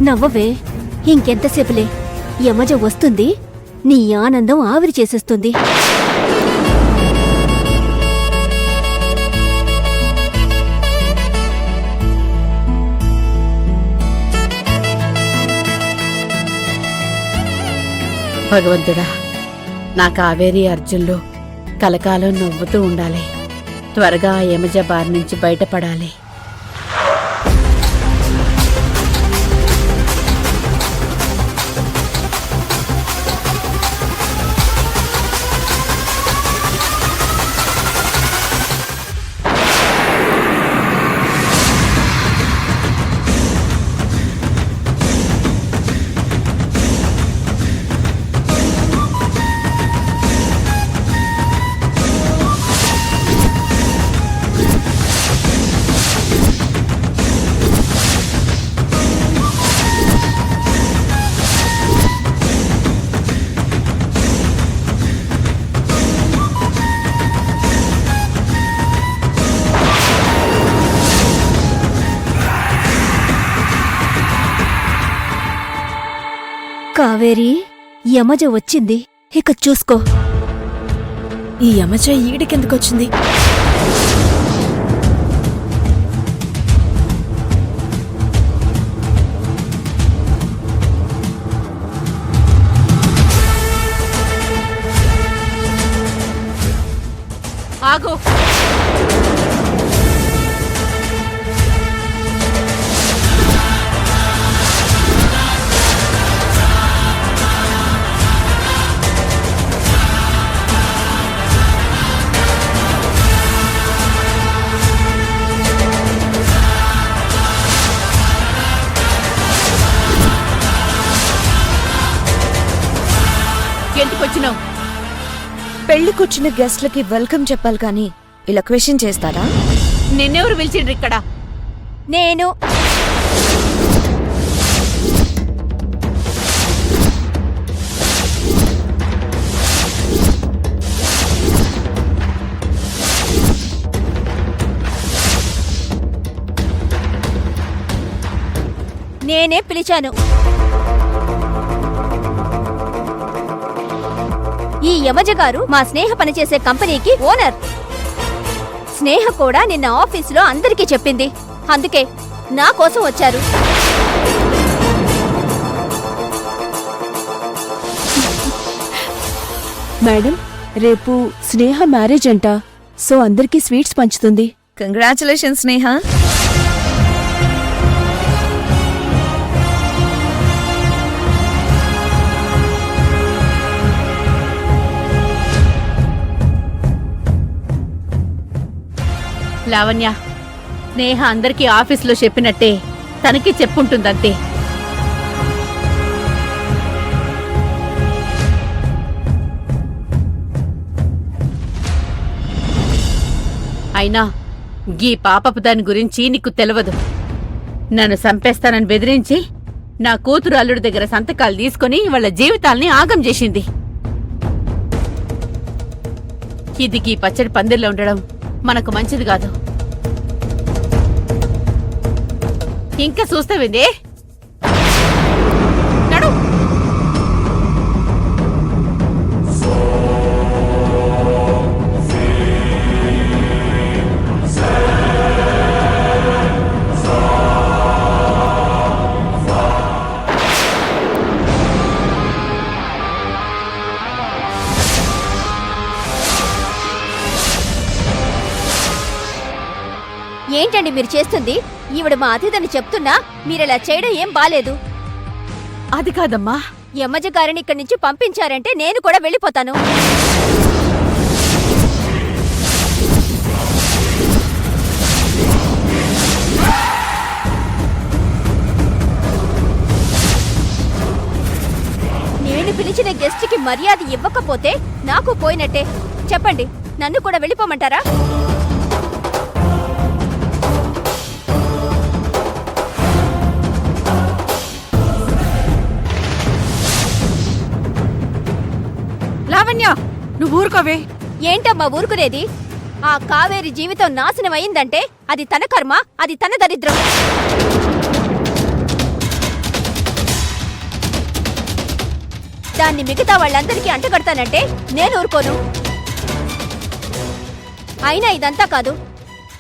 నవ్వవే, ఇంకెంతసేపులే. యమజ వస్తుంది, నీ ఆనందం ఆవిరి చేసేస్తుంది. భగవంతుడా, నా కావేరి అర్జున్లు కలకాలం నవ్వుతూ ఉండాలి. త్వరగా ఆ యమజ బారి నుంచి బయటపడాలి. కావేరి, యమజ వచ్చింది, ఇక చూసుకో. ఈ యమజ ఈడికెందుకొచ్చింది? ఆగు. ఎందుకొచ్చినావు? పెళ్లికొచ్చిన గెస్ట్లకి వెల్కమ్ చెప్పాలి కానీ ఇలా క్వశ్చన్ చేస్తారా? నిన్నెవరు పిలిచిండ్రు ఇక్కడ? నేను. నేనే పిలిచాను. ఈ యమజ గారు మా స్నేహ పనిచేసే కంపెనీకి ఓనర్. స్నేహ కూడా నిన్న ఆఫీసులో అందరికీ చెప్పింది. అందుకే నా కోసం వచ్చారు. మేడం, రేపు స్నేహ మ్యారేజ్ అంట, సో అందరికీ స్వీట్స్ పంచుతుంది. కంగ్రాచులేషన్స్ స్నేహ. లావణ్య, స్నేహ అందరికీ ఆఫీసులో చెప్పినట్టే తనకి చెప్పుంటుందంతే. అయినా గీ పాపపు దాని గురించి నీకు తెలవదు. నన్ను చంపేస్తానని బెదిరించి నా కూతురు అల్లుడి దగ్గర సంతకాలు తీసుకుని వాళ్ళ జీవితాల్ని ఆగం చేసింది. ఇది గీ పచ్చడి పందిర్లో ఉండడం మనకు మంచిది కాదు. ఇంకా చూస్తావేందే? నడు. ఏంటండి మీరు చేస్తుంది? ఈవిడ మా అతిథని చెప్తున్నా మీరిలా చేయడం ఏం బాలేదు. అది కాదమ్మా, యమజ గారిని ఇక్కడి నుంచి పంపించారంటే నేను కూడా వెళ్ళిపోతాను. నేను పిలిచిన గెస్ట్కి మర్యాద ఇవ్వకపోతే నాకు పోయినట్టే. చెప్పండి, నన్ను కూడా వెళ్ళిపోమంటారా? లావణ్య, నువ్వు ఊరుకోవే. ఏంటమ్మా ఊరుకునేది? ఆ కావేరి జీవితం నాశనం అయిందంటే అది తన కర్మ, అది తన దరిద్రం. దాన్ని మిగతా వాళ్ళందరికీ అంటగడతానంటే నేను ఊరుకోను. అయినా ఇదంతా కాదు,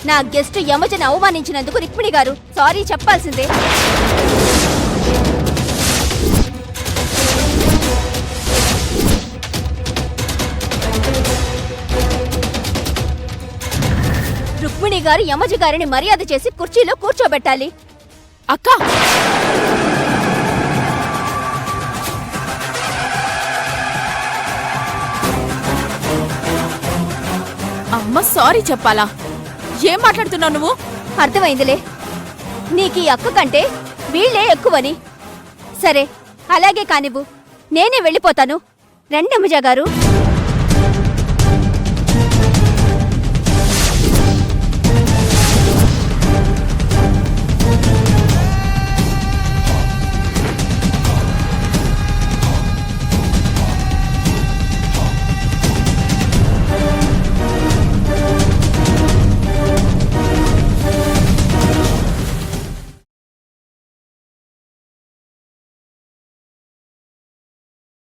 నా గెస్ట్ యమజను అవమానించినందుకు రుక్మిణి గారు సారీ చెప్పాల్సిందే. రుక్మిణి గారు యమజ గారిని మర్యాద చేసి కుర్చీలో కూర్చోబెట్టాలి. అక్క, అమ్మ సారీ చెప్పాలా? ఏం మాట్లాడుతున్నావు నువ్వు? అర్థమైందిలే, నీకీ అక్క కంటే వీళ్లే ఎక్కువని. సరే అలాగే కానివ్వు, నేనే వెళ్ళిపోతాను. రండి యమజ గారు.